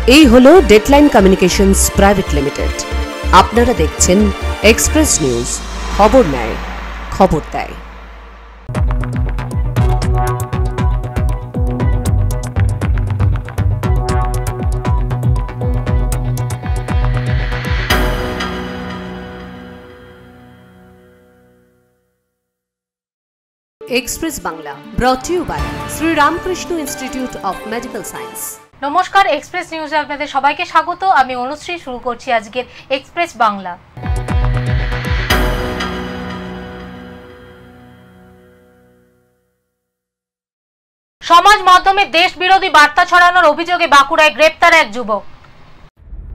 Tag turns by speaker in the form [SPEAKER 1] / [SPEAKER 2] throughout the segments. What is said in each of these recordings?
[SPEAKER 1] এই হলো deadline communications private limited. আপনারা দেখছেন এক্সপ্রেস নিউজ, খবর নেয়, খবর দেয়। Express Bangla brought to you by Shri Ramakrishna Institute of medical science.
[SPEAKER 2] নমস্কার, এক্সপ্রেস নিউজে আপনাদের সবাইকে স্বাগত। আমি অনুশ্রী। শুরু করছি আজকের এক্সপ্রেস বাংলা। সমাজ মাধ্যমে দেশ বিরোধী বার্তা ছড়ানোর অভিযোগে বাঁকুড়ায় গ্রেপ্তার এক যুবক।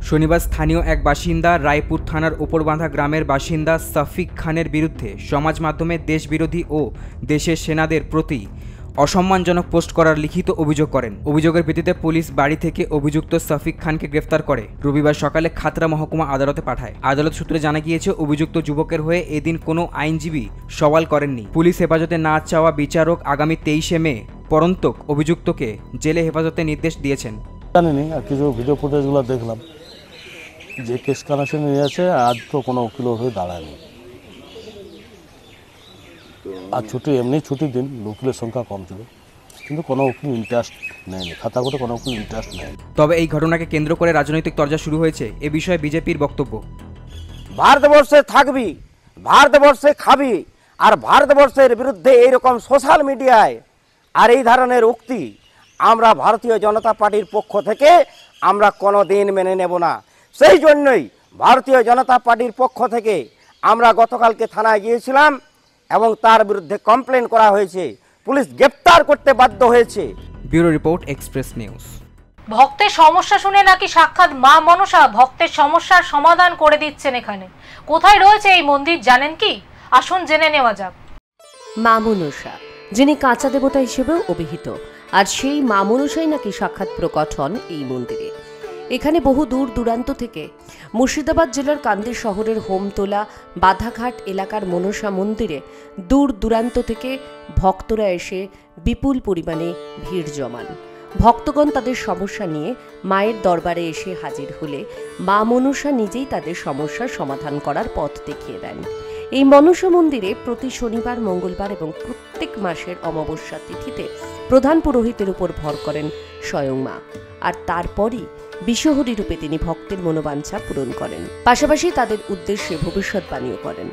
[SPEAKER 3] শনিবার স্থানীয় এক বাসিন্দা রায়পুর থানার উপরবাঁধা গ্রামের বাসিন্দা সাফিক খানের বিরুদ্ধে সমাজ মাধ্যমে দেশবিরোধী ও দেশের সেনাদের প্রতি অসম্মানজনক পোস্ট করার লিখিত অভিযোগ করেন। অভিযোগের ভিত্তিতে পুলিশ বাড়ি থেকে অভিযুক্ত সাফিক খানকে গ্রেফতার করে রবিবার সকালে খাতড়া মহকুমা আদালতে পাঠায়। আদালত সূত্রে জানা গিয়েছে, অভিযুক্ত যুবকের হয়ে এদিন কোনো আইনজীবী সওয়াল করেননি। পুলিশ হেফাজতে না চাওয়া বিচারক আগামী 23শে মে পরন্তক অভিযুক্তকে জেলে হেফাজতে নির্দেশ দিয়েছেন।
[SPEAKER 4] জানিনি, আর কিছু ভিডিও ফুটেজগুলো দেখলাম যে কেস কানেকশন নিয়ে আছে, আজ তো কোনো উকিল হয়ে দাঁড়ায়নি। আর ছুটি এমনি ছুটির দিন, উকিলের সংখ্যা কম ছিল, কিন্তু কোনো উকিল ইন্টারেস্ট নেয়নি, খাতা করে কোনো উকিল ইন্টারেস্ট নেয়নি।
[SPEAKER 3] তবে এই ঘটনাকে কেন্দ্র করে রাজনৈতিক তরজা শুরু হয়েছে। এ বিষয়ে বিজেপির বক্তব্য,
[SPEAKER 5] ভারতবর্ষে থাকবি, ভারতবর্ষে খাবি, আর ভারতবর্ষের বিরুদ্ধে এইরকম সোশ্যাল মিডিয়ায় আর এই ধরনের উক্তি আমরা ভারতীয় জনতা পার্টির পক্ষ থেকে আমরা কোনো দিন মেনে নেব না। সেই জন্যই ভারতীয় জনতা পার্টির পক্ষ থেকে আমরা গতকালকে থানায় গিয়েছিলাম এবং তার বিরুদ্ধে কমপ্লেন করা হয়েছে। পুলিশ গ্রেপ্তার করতে বাধ্য হয়েছে।
[SPEAKER 3] Bureau report, express news.
[SPEAKER 2] ভক্তের সমস্যা শুনে নাকি সাক্ষাৎ মা মনসা ভক্তের সমস্যার সমাধান করে দিচ্ছেন। এখানে কোথায় রয়েছে এই মন্দির জানেন কি? আসুন জেনে নেওয়া যাক।
[SPEAKER 1] মা মনসা, যিনি কাঁচা দেবতা হিসেবেও অভিহিত, আর সেই মা মনসাই নাকি সাক্ষাৎ প্রকট হন এই মন্দিরে। এখানে বহু দূর দূরান্ত থেকে, মুর্শিদাবাদ জেলার কান্দি শহরের হোমতোলা বাধাঘাট এলাকার মনসা মন্দিরে দূর দূরান্ত থেকে ভক্তরা এসে বিপুল পরিমাণে ভিড় জমান। ভক্তগণ তাদের সমস্যা নিয়ে মায়ের দরবারে এসে হাজির হলে মা মনসা নিজেই তাদের সমস্যার সমাধান করার পথ দেখিয়ে দেন। এই মনসা মন্দিরে প্রতি শনিবার, মঙ্গলবার এবং প্রত্যেক মাসের অমাবস্যা তিথিতে প্রধান পুরোহিতের উপর ভর করেন স্বয়ং মা, আর তারপরই বিশ্বহরি রূপে তিনি ভক্তের মনোবাঞ্ছা পূরণ করেন। পাশাপাশি তাদের উদ্দেশ্যে ভবিষ্যৎবাণীও করেন।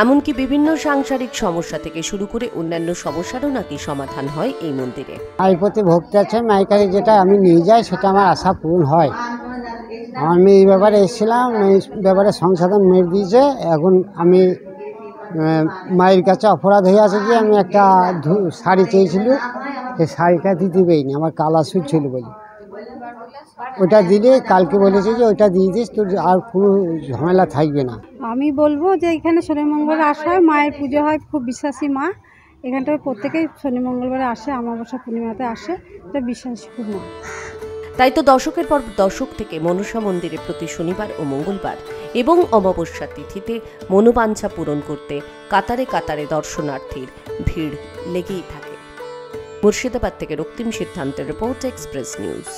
[SPEAKER 1] এমনকি বিভিন্ন সাংসারিক সমস্যা থেকে শুরু করে অন্যান্য সমস্যারও নাকি সমাধান হয় এই মন্দিরে।
[SPEAKER 6] মায়ের প্রতি ভক্তি আছে, মায়ের কাছে যেটা আমি নিয়ে যাই সেটা আমার আশা পূরণ হয়। আমি এই ব্যাপারে এসেছিলাম, এই ব্যাপারে সংশোধন মেরে দিয়েছে। এখন আমি মায়ের কাছে অপরাধ হয়ে আছে যে আমি একটা শাড়ি চেয়েছিল, সেই শাড়িটা দিতে পারিনি, আমার কালা সুট ছিল বলে। ওটা দিলে কালকে বলেছে যে ওইটা দিয়ে দিস, তোর আর কোনো ঝামেলা থাকবে না।
[SPEAKER 7] আমি বলবো যে এখানে শনি মঙ্গল আসা হয়, মায়ের পুজো হয়, খুব বিশ্বাসী মা। এখানটায় প্রত্যেকেই শনি মঙ্গলবারে আসে, অমাবস্যা পূর্ণিমাতে আসে, এটা বিশ্বাসী খুব মা।
[SPEAKER 1] তাই তো দশকের পর দশক থেকে মনসা মন্দিরে প্রতি শনিবার ও মঙ্গলবার এবং অমাবস্যা তিথিতে মনোবাঞ্ছা পূরণ করতে কাতারে কাতারে দর্শনার্থীর ভিড় লেগেই থাকে। মুর্শিদাবাদ থেকে রক্তিম সিদ্ধান্তের রিপোর্ট, এক্সপ্রেস নিউজ।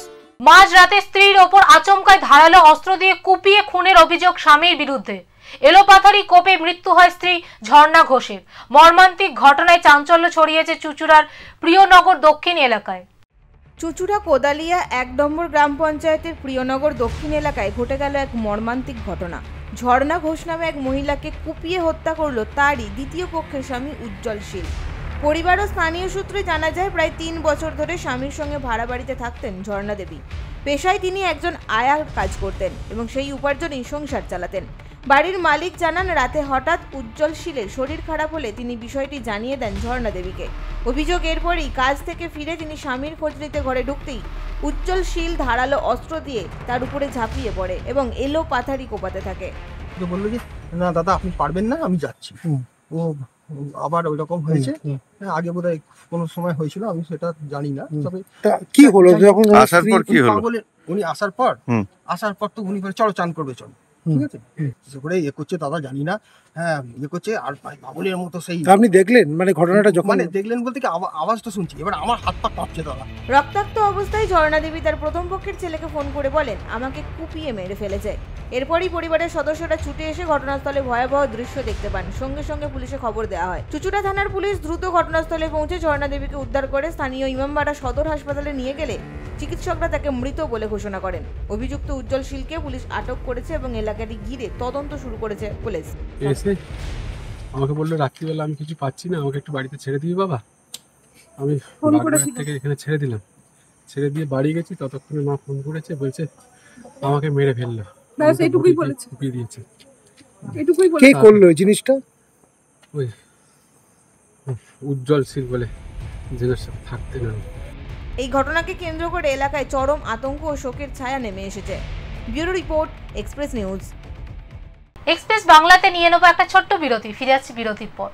[SPEAKER 2] মাঝ রাতে স্ত্রীর ওপর আচমকায় ধারালো অস্ত্র দিয়ে কুপিয়ে খুনের অভিযোগ স্বামীর বিরুদ্ধে। এলোপাথারি কোপে মৃত্যু হয় স্ত্রী ঝর্ণা ঘোষের। মর্মান্তিক ঘটনায় চাঞ্চল্য ছড়িয়েছে চুঁচুড়ার প্রিয়নগর দক্ষিণ এলাকায়।
[SPEAKER 8] চুঁচুড়া কোদালিয়া 1 নম্বর গ্রাম পঞ্চায়েতের প্রিয়নগর দক্ষিণ এলাকায় ঘটে গেল এক মর্মান্তিক ঘটনা। ঝর্ণা ঘোষ নামে এক মহিলাকে কুপিয়ে হত্যা করল তারই দ্বিতীয় পক্ষের স্বামী উজ্জ্বল শীল। পরিবার ও স্থানীয় সূত্রে জানা যায়, প্রায় 3 বছর ধরে স্বামীর সঙ্গে ভাড়া বাড়িতে থাকতেন ঝর্ণা দেবী। পেশায় তিনি একজন আয়ার কাজ করতেন এবং সেই উপার্জনেই সংসার চালাতেন। বাড়ির মালিক জানান, রাতে হঠাৎ উজ্জ্বল শীলের শরীর খারাপ হলে তিনি বিষয়টি জানিয়ে দেন ঝর্ণা দেবীকে। অভিযোগ, এরপরই কাজ থেকে ফিরে তিনি স্বামীর খোঁজ নিতে ঘরে ঢুকতেই উজ্জ্বল শীল ধারালো অস্ত্র দিয়ে তার উপরে ঝাঁপিয়ে পড়ে এবং এলো পাথারি কোপাতে থাকে।
[SPEAKER 9] বললো যে না দাদা আপনি পারবেন না, আমি যাচ্ছি। ও আবার ওই রকম হয়েছে, আগে বোধহয় কোনো সময় হয়েছিল, আমি সেটা জানি না। তবে
[SPEAKER 4] কি হলো যখন আসার পর কি হলো?
[SPEAKER 9] উনি আসার পর তো উনি চলো চান করবে, চলো ঠিক আছে, কিসে করে করছে দাদা জানি না, হ্যাঁ করছে আর বাবুলের মতো সেই।
[SPEAKER 10] আপনি দেখলেন মানে ঘটনাটা যখন
[SPEAKER 9] মানে দেখলেন বলতে কি আওয়াজটা শুনছি, এবার আমার হাত পা কাঁপছে দাদা।
[SPEAKER 8] রক্তাক্ত অবস্থায় ঝর্ণা দেবী তার প্রথম পক্ষের ছেলেকে ফোন করে বলেন আমাকে কুপিয়ে মেরে ফেলেছে। এরপরই পরিবারের সদস্যরা ছুটে এসে ঘটনাস্থলে ভয়াবহ দৃশ্য দেখতে পান। সঙ্গে সঙ্গে পুলিশে খবর দেওয়া হয়। চুচুড়া থানার পুলিশ দ্রুত ঘটনাস্থলে পৌঁছে ঝর্ণা দেবীকে উদ্ধার করে স্থানীয় ইমামবাড়া সদর হাসপাতালে নিয়ে গেলে চিকিৎসকরা তাকে মৃত বলে ঘোষণা করেন। অভিযুক্ত উজ্জ্বল শীলকে পুলিশ আটক করেছে এবং এলাকাটি ঘিরে তদন্ত শুরু করেছে পুলিশ।
[SPEAKER 11] এসে আমাকে বললো রাত্রিবেলা আমি কিছু পাচ্ছি না, আমাকে একটু বাড়িতে ছেড়ে দিবি বাবা। আমি বাড়ি থেকে এখানে ছেড়ে দিলাম, ছেড়ে দিয়ে বাড়ি গেছি, ততক্ষণে মা ফোন করেছে, বলছে আমাকে মেরে ফেললো, কুপিয়ে দিয়েছে।
[SPEAKER 10] কে করলো এই জিনিসটা?
[SPEAKER 11] ওই উজ্জ্বল শীল বলে জেনার সাথে থাকতে না।
[SPEAKER 8] এই ঘটনাকে কেন্দ্র করে এলাকায় চরম আতঙ্ক ও শোকের ছায়া নেমে এসেছে। Bureau report, express news.
[SPEAKER 2] Express বাংলাতে নিয়ে নেব একটা ছোট্ট বিরতি, ফিরে আসছি বিরতির পর।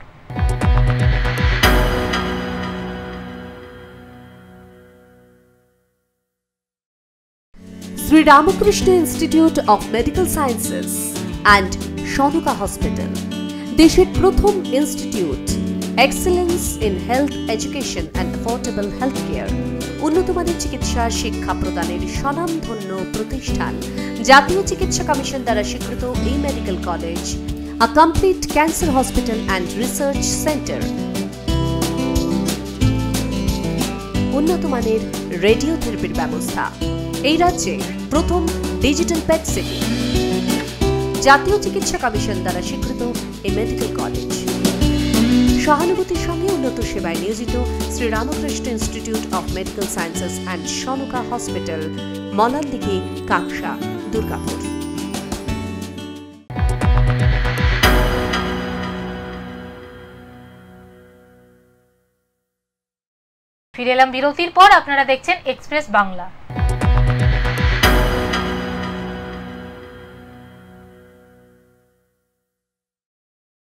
[SPEAKER 1] Sri Ramakrishna Institute of Medical Sciences and Shanuka Hospital, দেশের প্রথম institute, excellence in health education and affordable health care, উন্নতমানের চিকিৎসা শিক্ষা প্রদানের স্বনামধন্য প্রতিষ্ঠান, জাতীয় চিকিৎসা কমিশন দ্বারা স্বীকৃত এই medical college, a complete cancer hospital and research centre, উন্নতমানের রেডিওথেরাপির ব্যবস্থা, এই রাজ্যে প্রথম ডিজিটাল পেট সিটি, জাতীয় চিকিৎসা কমিশন দ্বারা স্বীকৃত এই মেডিকেল কলেজ, সহানুভূতির সঙ্গে উন্নত সেবায় নিয়োজিত Shri Ramakrishna Institute of Medical Sciences and Shanuka hospital, Malandighi, Kaksa, Durgapur.
[SPEAKER 2] ফিরে এলাম বিরতির পর। আপনারা দেখছেন এক্সপ্রেস বাংলা।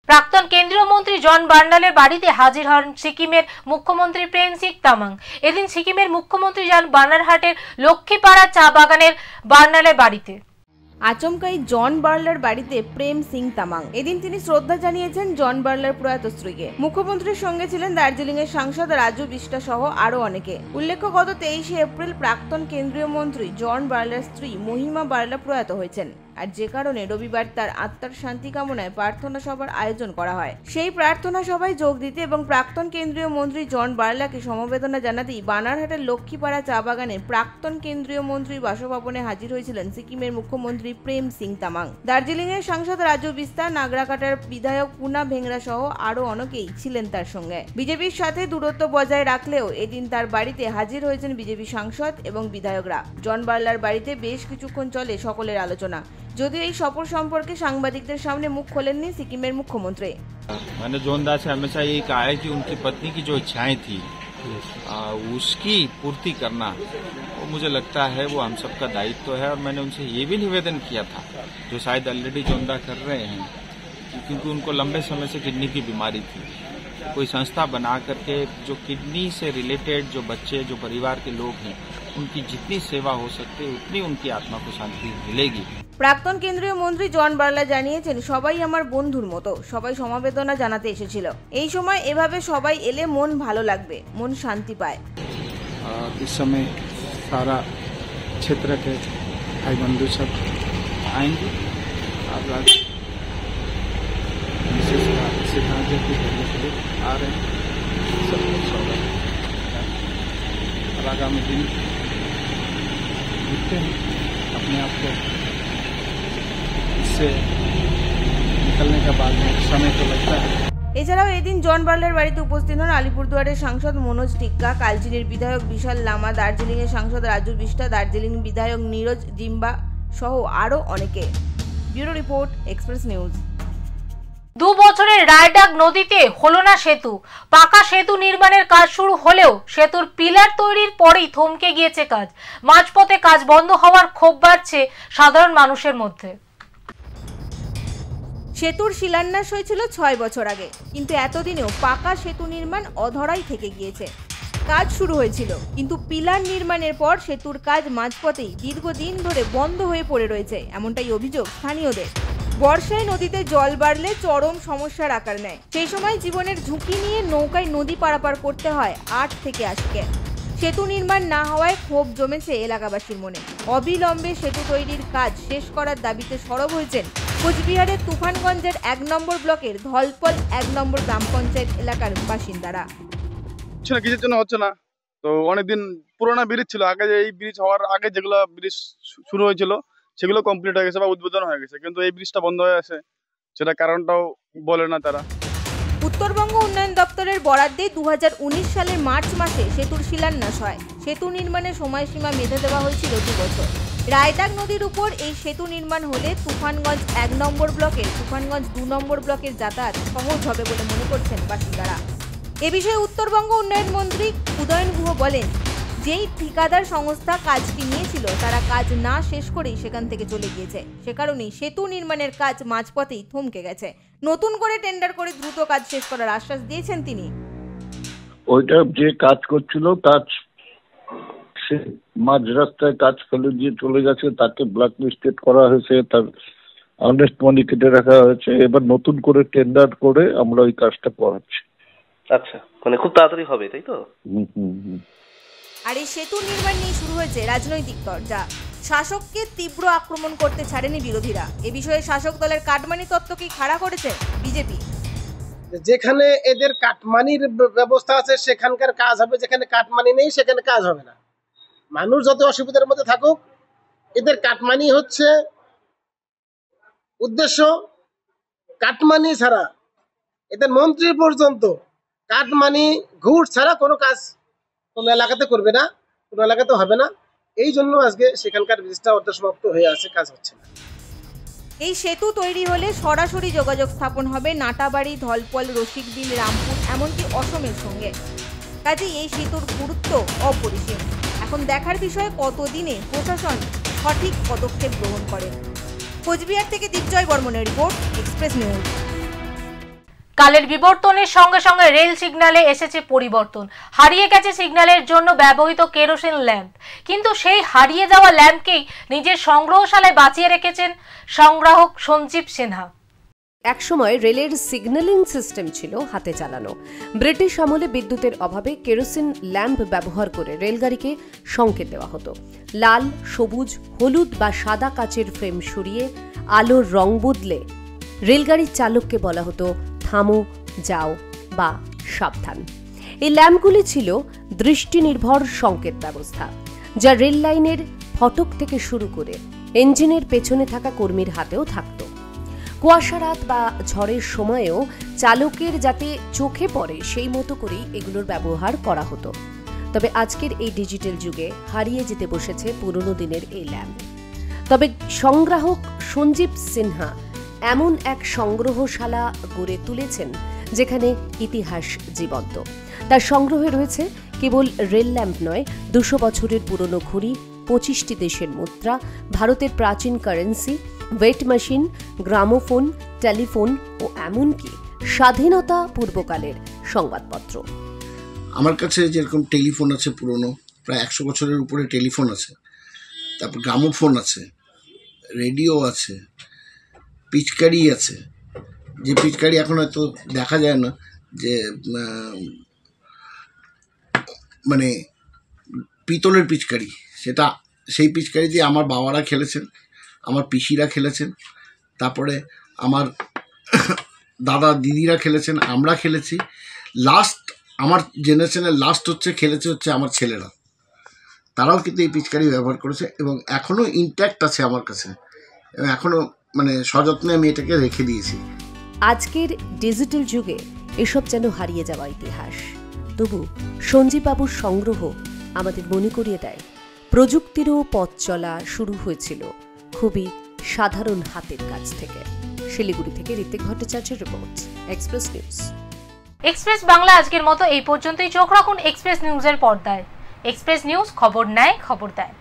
[SPEAKER 2] প্রাক্তন কেন্দ্রীয় মন্ত্রী জন বার্নালের বাড়িতে হাজির হন সিকিমের মুখ্যমন্ত্রী প্রেম সিং তামাং। এদিন সিকিমের মুখ্যমন্ত্রী যান বানারহাটের লক্ষ্মীপাড়া চা বাগানের বার্নালের বাড়িতে।
[SPEAKER 8] আচমকাই জন বার্লার বাড়িতে প্রেম সিং তামাং। এদিন তিনি শ্রদ্ধা জানিয়েছেন জন বার্লার প্রয়াত স্ত্রীকে। মুখ্যমন্ত্রীর সঙ্গে ছিলেন দার্জিলিং এর সাংসদ রাজু বিষ্টা সহ আরো অনেকে। উল্লেখ্য, গত 23শে এপ্রিল প্রাক্তন কেন্দ্রীয় মন্ত্রী জন বার্লার স্ত্রী মহিমা বার্লা প্রয়াত হয়েছেন, আর যে কারণে রবিবার তার আত্মার শান্তি কামনায় প্রার্থনা সভার আয়োজন করা হয়। সেই প্রার্থনা সভায় যোগ দিতে এবং প্রাক্তন কেন্দ্রীয় মন্ত্রী জন বার্লাকে সমবেদনা জানাতেই বানারহাটের লক্ষ্মীপাড়া চা বাগানে প্রাক্তন কেন্দ্রীয় মন্ত্রী বাসভবনে হাজির হয়েছিলেন সিকিমের মুখ্যমন্ত্রী প্রেম সিং তামাং। দার্জিলিং এর সাংসদ রাজু বিস্তা, নাগরাকাটার বিধায়ক পুনা ভেংরা সহ আরো অনেকেই ছিলেন তার সঙ্গে। বিজেপির সাথে দূরত্ব বজায় রাখলেও এদিন তার বাড়িতে হাজির হয়েছেন বিজেপি সাংসদ এবং বিধায়করা। জন বার্লার বাড়িতে বেশ কিছুক্ষণ চলে সকলের আলোচনা। যদিও এই সফর সম্পর্কে সাংবাদিকদের সামনে মুখ খোলেননি সিকিমের মুখ্যমন্ত্রী।
[SPEAKER 12] मैंने जोनदा से हमेशा यही कहा है कि उनकी पत्नी की जो इच्छाएं थी उसकी पूर्ति करना, वो मुझे लगता है वो हम सबका दायित्व है। और मैंने उनसे ये भी निवेदन किया था, जो शायद ऑलरेडी जोनदा कर रहे हैं, क्योंकि उनको लंबे समय से किडनी की बीमारी थी, कोई संस्था बना करके जो किडनी से रिलेटेड जो बच्चे, जो परिवार के लोग हैं, उनकी जितनी सेवा हो सकती है उतनी उनकी आत्मा को शांति मिलेगी।
[SPEAKER 8] প্রাক্তন কেন্দ্রীয় মন্ত্রী জন বার্লা জানিয়েছেন, সবাই আমার বন্ধুর মতো, সবাই সমবেদনা জানাতে এসেছিল। এই সময় এভাবে সবাই এলে মন ভালো লাগবে, মন শান্তি পায়।
[SPEAKER 13] इस समय सारा क्षेत्र के भाई बंधु सब आएंगे और विशेषकर सिद्धांत की करने के लिए आ रहे हैं। सबको स्वागत और आगामी दिन देखते हैं अपने आप को इससे निकलने का बाद में समय तो लगता है।
[SPEAKER 8] এছাড়াও এদিন জন বার্লার বাড়িতে উপস্থিত হন আলিপুরদুয়ারের সাংসদ মনোজ টিক্কা, কালচিনির বিধায়ক বিশাল লামা, দার্জিলিং এর সাংসদ রাজু বিষ্টা, দার্জিলিং বিধায়ক নীরজ জিম্বা সহ আরো অনেকে। Bureau report, express news.
[SPEAKER 2] 2 বছরের রায়ডাক নদীতে হলো না সেতু। পাকা সেতু নির্মাণের কাজ শুরু হলেও সেতুর পিলার তৈরির পরেই থমকে গিয়েছে কাজ। মাঝপথে কাজ বন্ধ হওয়ার ক্ষোভ বাড়ছে সাধারণ মানুষের মধ্যে।
[SPEAKER 8] সেতুর শিলান্যাস হয়েছিল 6 বছর আগে, কিন্তু এতদিনেও পাকা সেতু নির্মাণ অধরাই থেকে গিয়েছে। কাজ শুরু হয়েছিল, কিন্তু পিলার নির্মাণের পর সেতুর কাজ মাঝপথেই দীর্ঘদিন ধরে বন্ধ হয়ে পড়ে রয়েছে, এমনটাই অভিযোগ স্থানীয়দের। বর্ষায় নদীতে জল বাড়লে চরম সমস্যার আকার নেয়। সেই সময় জীবনের ঝুঁকি নিয়ে নৌকায় নদী পারাপার করতে হয় 8 থেকে 80কে। সেতু নির্মাণ না হওয়ায় ক্ষোভ জমেছে এলাকাবাসীর মনে। অবিলম্বে সেতু তৈরির কাজ শেষ করার দাবিতে সরব হয়েছেন কোচবিহারের তুফানগঞ্জের 1 নম্বর ব্লকের ধলপল 1 নম্বর গ্রাম পঞ্চায়েত এলাকার বাসিন্দারা।
[SPEAKER 14] কিসের জন্য হচ্ছে না, তো অনেকদিন পুরোনো ব্রিজ ছিল, আগে এই ব্রিজ হওয়ার আগে যেগুলো ব্রিজ শুরু হয়েছিল সেগুলো কমপ্লিট হয়ে গেছে বা উদ্বোধন হয়ে গেছে, কিন্তু এই ব্রিজটা বন্ধ হয়ে আছে, সেটা কারণটাও বলে না তারা।
[SPEAKER 8] উত্তরবঙ্গ উন্নয়ন দপ্তরের বরাদ্দে 2019 সালের মার্চ মাসে সেতুর শিলান্যাস হয়। সেতু নির্মাণের সময়সীমা বেঁধে দেওয়া হয়েছিল 2 বছর। রায়দাক নদীর উপর এই সেতু নির্মাণ হলে তুফানগঞ্জ 1 নম্বর ব্লকের তুফানগঞ্জ 2 নম্বর ব্লকের যাতায়াত সহজ হবে বলে মনে করছেন বাসিন্দারা। এ বিষয়ে উত্তরবঙ্গ উন্নয়ন মন্ত্রী উদয়ন গুহ বলেন, যেই ঠিকাদার সংস্থা কাজটি নিয়েছিল তারা কাজ না শেষ করেই সেখান থেকে চলে গিয়েছে। সে কারণেই সেতু নির্মাণের কাজ মাঝপথেই থমকে গেছে। নতুন করে টেন্ডার করে দ্রুত কাজ শেষ করার আশ্বাস দিয়েছেন তিনি।
[SPEAKER 15] ওইটা যে কাজ করছিল কাজ সে মাঝ রাস্তায় কাজ ফেলে দিয়ে চলে গেছে, তাকে ব্ল্যাক লিস্টেড করা হয়েছে, তার আর্নেস্ট মানি কেটে রাখা হয়েছে। এবার নতুন করে টেন্ডার করে আমরা ওই কাজটা করাচ্ছি।
[SPEAKER 16] আচ্ছা, মানে খুব তাড়াতাড়ি হবে, তাই তো?
[SPEAKER 8] আর এই সেতু নির্মাণ নিয়ে শুরু হয়েছে রাজনৈতিক তরজা। শাসককে তীব্র আক্রমণ করতে ছাড়েনি বিরোধীরা। এ বিষয়ে শাসক দলের কাটমানি তত্ত্বকেই খাড়া করেছে বিজেপি।
[SPEAKER 10] যেখানে এদের কাটমানির ব্যবস্থা আছে সেখানকার কাজ হবে, যেখানে কাটমানি নেই সেখানে কাজ হবে না। মানুষ যত অসুবিধার মধ্যে থাকুক, এদের কাটমানি হচ্ছে উদ্দেশ্য। কাটমানি ছাড়া এদের মন্ত্রী পর্যন্ত কাটমানি ঘুষ ছাড়া কোনো কাজ কোনো এলাকাতে করবে না, কোনো এলাকাতে হবে না। এই জন্য আজকে সেখানকার ব্রিজটা অর্ধসমাপ্ত হয়ে আছে, কাজ হচ্ছে না।
[SPEAKER 8] এই সেতু তৈরি হলে সরাসরি যোগাযোগ স্থাপন হবে নাটাবাড়ি, ধলপল, রসিকবিল, রামপুর এমনকি অসমের সঙ্গে। কাজে এই সেতুর গুরুত্ব অপরিসীম। এখন দেখার বিষয় কতদিনে প্রশাসন সঠিক পদক্ষেপ গ্রহণ করে। কোচবিহার থেকে দীপজয় বর্মনের রিপোর্ট, এক্সপ্রেস নিউজ।
[SPEAKER 2] কালের বিবর্তনের সঙ্গে সঙ্গে রেল সিগন্যালে এসেছে পরিবর্তন। হারিয়ে গেছে সিগন্যালের জন্য ব্যবহৃত কেরোসিন ল্যাম্প, কিন্তু সেই হারিয়ে যাওয়া ল্যাম্পকেই নিজের সংগ্রহশালায় বাঁচিয়ে রেখেছেন সংগ্রাহক সঞ্জীব সিনহা।
[SPEAKER 1] একসময় রেলের সিগন্যালিং সিস্টেম ছিল হাতে চালানো। ব্রিটিশ আমলে বিদ্যুতের অভাবে কেরোসিন ল্যাম্প ব্যবহার করে রেলগাড়িকে সংকেত দেওয়া হতো। লাল, সবুজ, হলুদ বা সাদা কাচের ফ্রেম সরিয়ে আলোর রং বদলে রেলগাড়ির চালককে বলা হতো থামো, যাও বা সাবধান। এই ল্যাম্পগুলি ছিল দৃষ্টি নির্ভর সংকেত ব্যবস্থা, যা রেল লাইনের ফটক থেকে শুরু করে ইঞ্জিনের পেছনে থাকা কর্মীর হাতেও থাকত। কুয়াশা রাত বা ঝড়ের সময়েও চালকের যাতে চোখে পড়ে সেই মতো করেই এগুলোর ব্যবহার করা হতো। তবে আজকের এই ডিজিটাল যুগে হারিয়ে যেতে বসেছে পুরনো দিনের এই ল্যাম্প। তবে সংগ্রাহক সঞ্জীব সিনহা এমন এক সংগ্রহশালা গড়ে তুলেছেন যেখানে ইতিহাস জীবন্ত। তার সংগ্রহে রয়েছে কেবল রেল ল্যাম্প নয়, 200 বছরের পুরনো ঘড়ি, 25টি দেশের মুদ্রা, ভারতের প্রাচীন currency, weight machine, gramophone, telephone ও এমনকি স্বাধীনতা পূর্বকালের সংবাদপত্র।
[SPEAKER 17] আমার কাছে যেরকম টেলিফোন আছে পুরনো, প্রায় 100 বছরের উপরে টেলিফোন আছে, তারপর গ্রামোফোন আছে, রেডিও আছে, পিচকারি আছে, যে পিচকারি এখন হয়তো দেখা যায় না, যে মানে পিতলের পিচকারি, সেটা সেই পিচকারি দিয়ে আমার বাবারা খেলেছেন, আমার পিসিরা খেলেছেন, তারপরে আমার দাদা দিদিরা খেলেছেন, আমরা খেলেছি। লাস্ট আমার জেনারেশনের লাস্ট খেলেছে আমার ছেলেরা, তারাও কিন্তু এই পিচকারি ব্যবহার করেছে এবং এখনও ইনট্যাক্ট আছে আমার কাছে, এবং এখনও মানে সযত্নে আমি এটাকে রেখে দিয়েছি।
[SPEAKER 1] আজকের ডিজিটাল যুগে এসব যেন হারিয়ে যাওয়া ইতিহাস। তবু সঞ্জীববাবুর সংগ্রহ আমাদের মনে করিয়ে দেয় প্রযুক্তিরও পথ চলা শুরু হয়েছিল খুবই সাধারণ হাতের কাজ থেকে। শিলিগুড়ি থেকে ঋত্বিক ভট্টাচার্যের report, express news.
[SPEAKER 2] Express Bangla আজকের মতো এই পর্যন্তই। চোখ রাখুন এক্সপ্রেস নিউজের পর্দায়। এক্সপ্রেস নিউজ, খবর নেয়, খবর দেয়।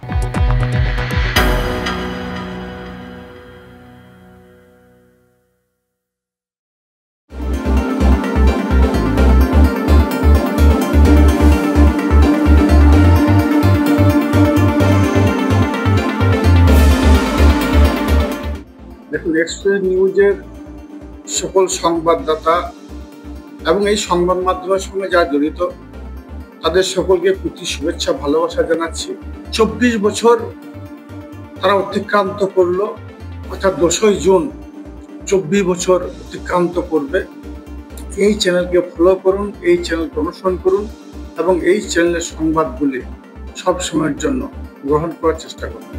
[SPEAKER 18] এক্সপ্রেস নিউজের সকল সংবাদদাতা এবং এই সংবাদ মাধ্যমের সঙ্গে যারা জড়িত তাদের সকলকে প্রতি শুভেচ্ছা ভালোবাসা জানাচ্ছি। 24 বছর তারা অতিক্রান্ত করলো, অর্থাৎ 10ই জুন 24 বছর অতিক্রান্ত করবে। এই চ্যানেলকে ফলো করুন, এই চ্যানেলকে অনুসরণ করুন এবং এই চ্যানেলের সংবাদগুলি সব সময়ের জন্য গ্রহণ করার চেষ্টা করুন।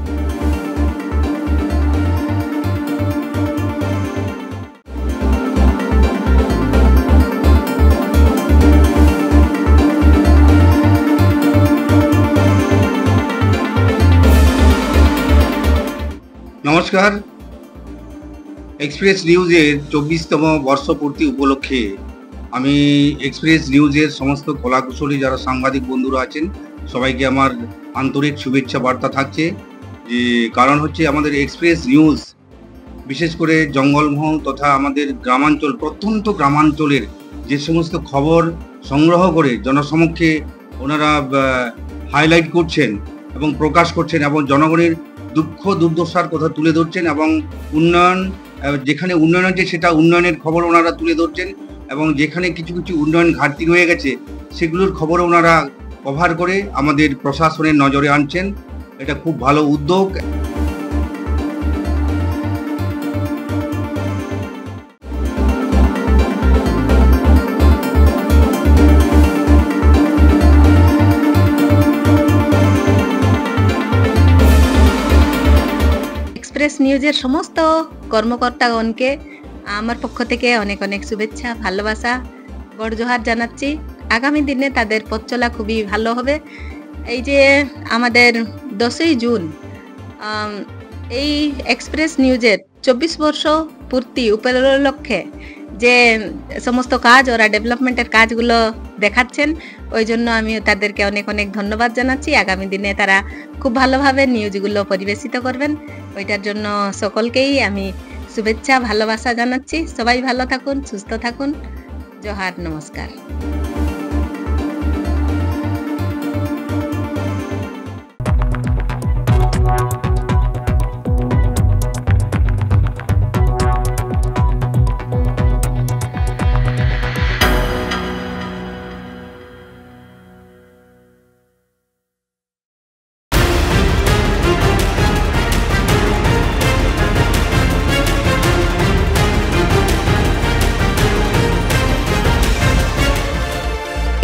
[SPEAKER 19] নমস্কার। এক্সপ্রেস নিউজের 24তম বর্ষপূর্তি উপলক্ষে আমি এক্সপ্রেস নিউজের সমস্ত কলাকুশলী যারা সাংবাদিক বন্ধুরা আছেন সবাইকে আমার আন্তরিক শুভেচ্ছা বার্তা থাকছে। যে কারণ হচ্ছে আমাদের এক্সপ্রেস নিউজ বিশেষ করে জঙ্গলমহল তথা আমাদের গ্রামাঞ্চল, প্রত্যন্ত গ্রামাঞ্চলের যে সমস্ত খবর সংগ্রহ করে জনসমক্ষে ওনারা হাইলাইট করছেন এবং প্রকাশ করছেন এবং জনগণের দুঃখ দুর্দশার কথা তুলে ধরছেন এবং উন্নয়ন, যেখানে উন্নয়ন হচ্ছে সেটা উন্নয়নের খবর ওনারা তুলে ধরছেন এবং যেখানে কিছু কিছু উন্নয়ন ঘাটতি রয়ে গেছে সেগুলোর খবর ওনারা কভার করে আমাদের প্রশাসনের নজরে আনছেন। এটা খুব ভালো উদ্যোগ।
[SPEAKER 20] এক্সপ্রেস নিউজের সমস্ত কর্মকর্তাগণকে আমার পক্ষ থেকে অনেক অনেক শুভেচ্ছা ভালোবাসা বড়জোহার জানাচ্ছি। আগামী দিনে তাদের পথ চলা খুবই ভালো হবে। এই যে আমাদের 10ই জুন এই এক্সপ্রেস নিউজের 24 বর্ষ পূর্তি উপলক্ষে যে সমস্ত কাজ ওরা ডেভেলপমেন্টের কাজগুলো দেখাচ্ছেন, ওই জন্য আমি তাদেরকে অনেক অনেক ধন্যবাদ জানাচ্ছি। আগামী দিনে তারা খুব ভালোভাবে নিউজগুলো পরিবেশিত করবেন, ওইটার জন্য সকলকেই আমি শুভেচ্ছা ভালোবাসা জানাচ্ছি। সবাই ভালো থাকুন, সুস্থ থাকুন। জোহার, নমস্কার।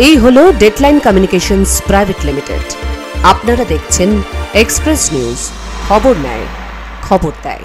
[SPEAKER 1] এই হলো ডেডলাইন কমিউনিকেশনস প্রাইভেট লিমিটেড। আপনারা দেখছেন এক্সপ্রেস নিউজ, খবর নেয়, খবর দেয়।